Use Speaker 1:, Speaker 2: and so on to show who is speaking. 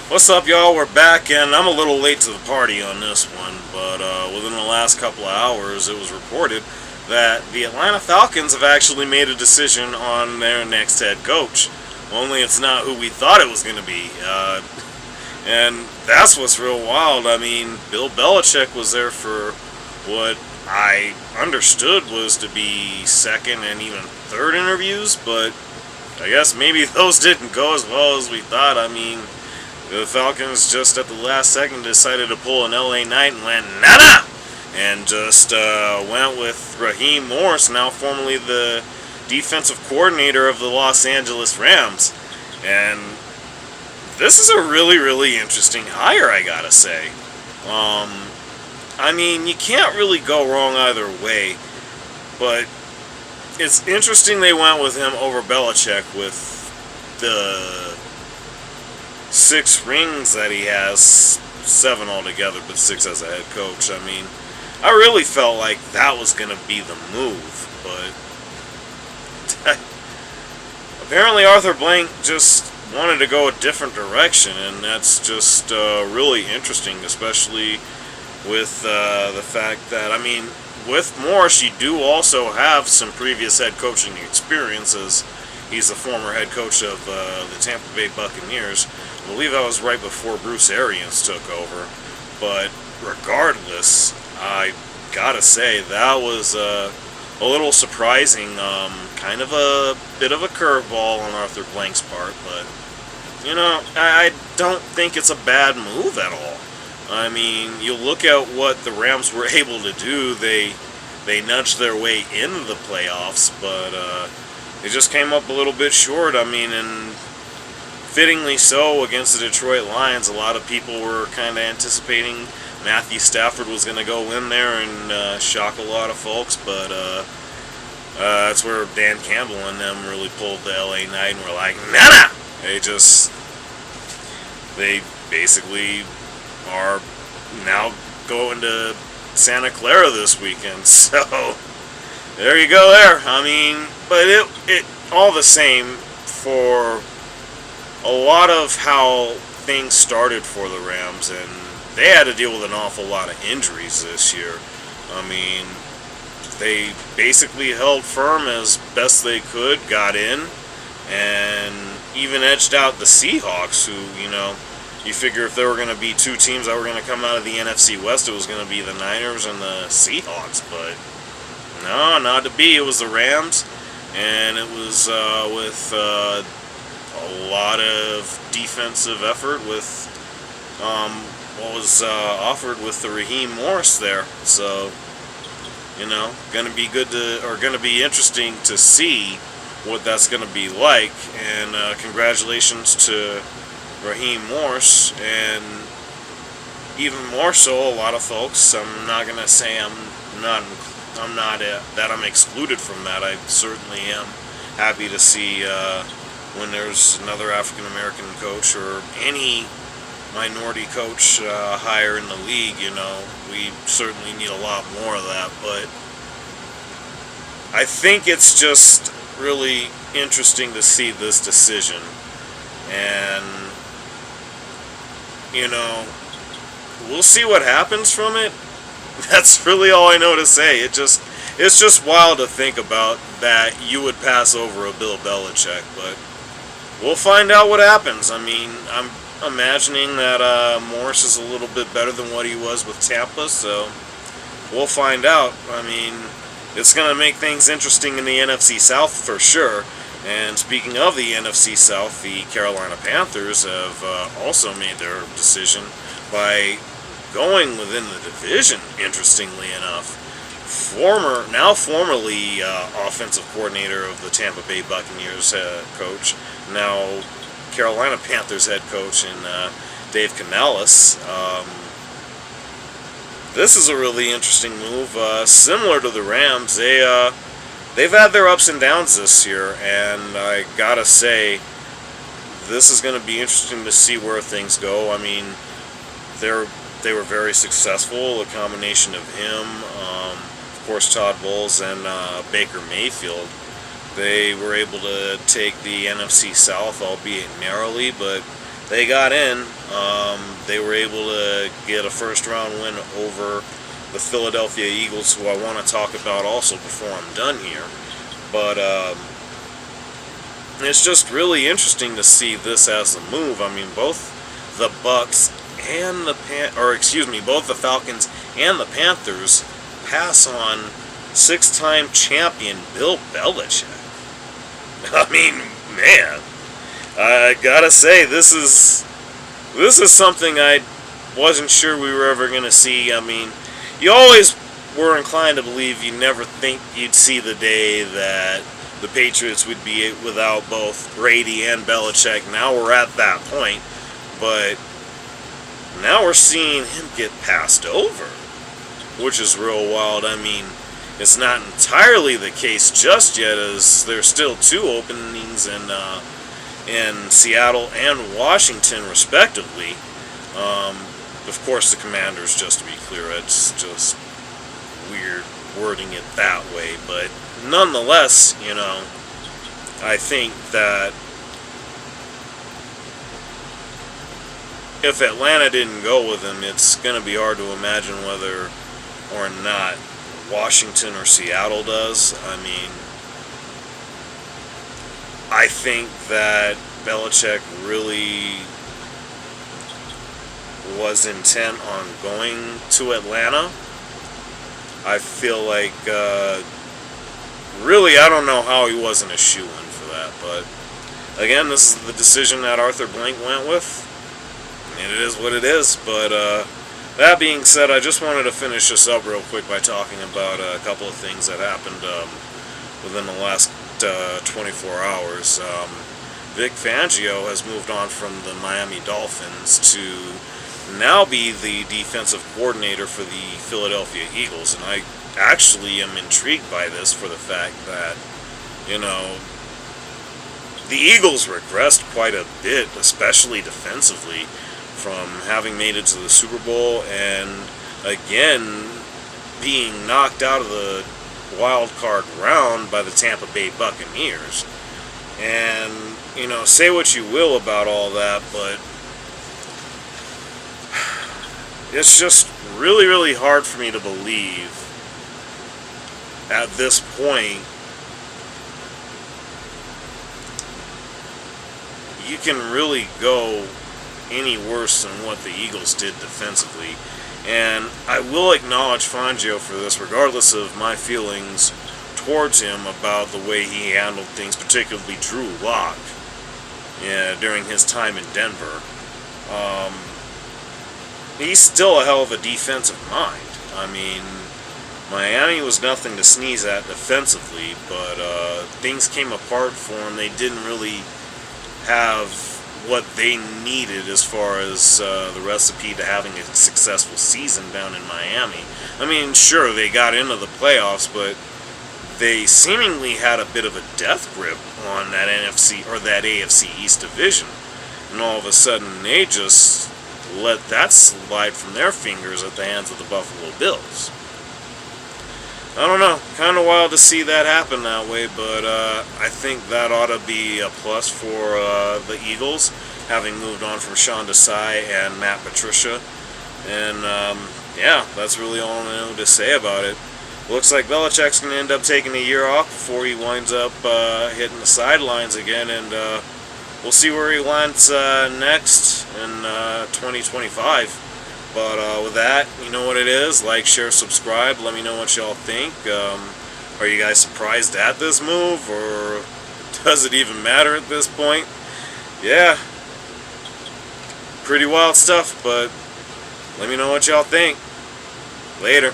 Speaker 1: What's up, y'all? We're back, and I'm a little late to the party on this one, but within the last couple of hours, it was reported that the Atlanta Falcons have actually made a decision on their next head coach. Only it's not who we thought it was going to be. And that's what's real wild. I mean, Bill Belichick was there for what I understood was to be second and even third interviews, but I guess maybe those didn't go as well as we thought. I mean, the Falcons just at the last second decided to pull an LA Knight and went nada, and just went with Raheem Morris, now formerly the defensive coordinator of the Los Angeles Rams. And this is a really interesting hire, I gotta say. I mean, you can't really go wrong either way, but it's interesting they went with him over Belichick with the 6 rings that he has, 7 altogether, but 6 as a head coach. I mean, I really felt like that was going to be the move, but apparently Arthur Blank just wanted to go a different direction, and that's just really interesting, especially with the fact that, I mean, with Morris, you do also have some previous head coaching experiences. He's the former head coach of the Tampa Bay Buccaneers. I believe that was right before Bruce Arians took over. But regardless, I gotta say, that was a little surprising. Kind of a bit of a curveball on Arthur Blank's part. But, you know, I don't think it's a bad move at all. I mean, you look at what the Rams were able to do. They nudged their way into the playoffs, but they just came up a little bit short. I mean, and fittingly so against the Detroit Lions. A lot of people were kind of anticipating Matthew Stafford was going to go in there and shock a lot of folks, but that's where Dan Campbell and them really pulled the LA Knight and were like, nah! They basically are now going to Santa Clara this weekend, so there you go there. I mean, but it all the same, for a lot of how things started for the Rams, and they had to deal with an awful lot of injuries this year. I mean, they basically held firm as best they could, got in, and even edged out the Seahawks, who, you know, you figure if there were going to be 2 teams that were going to come out of the NFC West, it was going to be the Niners and the Seahawks, but no, not to be. It was the Rams, and it was with a lot of defensive effort with what was offered with the Raheem Morris there. So, you know, going to be interesting to see what that's going to be like. And congratulations to Raheem Morris, and even more so, a lot of folks. I'm not going to say I'm excluded from that. I certainly am happy to see when there's another African American coach or any minority coach higher in the league. You know, we certainly need a lot more of that, but I think it's just really interesting to see this decision, and you know, we'll see what happens from it. That's really all I know to say. It's just wild to think about that you would pass over a Bill Belichick, but we'll find out what happens. I mean, I'm imagining that Morris is a little bit better than what he was with Tampa, so we'll find out. I mean, it's going to make things interesting in the NFC South for sure. And speaking of the NFC South, the Carolina Panthers have also made their decision by going within the division, interestingly enough. Formerly offensive coordinator of the Tampa Bay Buccaneers coach, now Carolina Panthers head coach in Dave Canales. This is a really interesting move. Similar to the Rams, they've had their ups and downs this year, and I gotta say, this is going to be interesting to see where things go. I mean, they were very successful. A combination of him, of course, Todd Bowles, and Baker Mayfield. They were able to take the NFC South, albeit narrowly, but they got in. They were able to get a first-round win over the Philadelphia Eagles, who I want to talk about also before I'm done here. But it's just really interesting to see this as a move. I mean, both the Bucks and both the Falcons and the Panthers pass on six-time champion Bill Belichick. I mean, man, I gotta say, this is something I wasn't sure we were ever gonna see. I mean, you always were inclined to believe you never think you'd see the day that the Patriots would be without both Brady and Belichick. Now we're at that point, but now we're seeing him get passed over, which is real wild. I mean, it's not entirely the case just yet, as there's still two openings in Seattle and Washington, respectively. Of course, the Commanders, just to be clear, it's just weird wording it that way, but nonetheless, I think that if Atlanta didn't go with him, it's going to be hard to imagine whether or not Washington or Seattle does. I mean, I think that Belichick really was intent on going to Atlanta. I feel like, really, I don't know how he wasn't a shoo-in for that, but again, this is the decision that Arthur Blank went with, and it is what it is. But that being said, I just wanted to finish this up real quick by talking about a couple of things that happened within the last 24 hours. Vic Fangio has moved on from the Miami Dolphins to now be the defensive coordinator for the Philadelphia Eagles, and I actually am intrigued by this for the fact that, the Eagles regressed quite a bit, especially defensively, from having made it to the Super Bowl and again being knocked out of the wild card round by the Tampa Bay Buccaneers. And, say what you will about all that, but it's just really, really hard for me to believe at this point you can really go any worse than what the Eagles did defensively. And I will acknowledge Fangio for this, regardless of my feelings towards him about the way he handled things, particularly Drew Lock, during his time in Denver. He's still a hell of a defensive mind. I mean, Miami was nothing to sneeze at defensively, but things came apart for him. They didn't really have what they needed as far as the recipe to having a successful season down in Miami. I mean, sure, they got into the playoffs, but they seemingly had a bit of a death grip on that NFC or that AFC East division, and all of a sudden they just let that slide from their fingers at the hands of the Buffalo Bills. I don't know, kind of wild to see that happen that way, but I think that ought to be a plus for the Eagles, having moved on from Sean Desai and Matt Patricia. And yeah, that's really all I know to say about it. Looks like Belichick's going to end up taking a year off before he winds up hitting the sidelines again, and we'll see where he lands next in 2025. But with that, you know what it is. Like, share, subscribe. Let me know what y'all think. Are you guys surprised at this move, or does it even matter at this point? Yeah, pretty wild stuff, but let me know what y'all think. Later.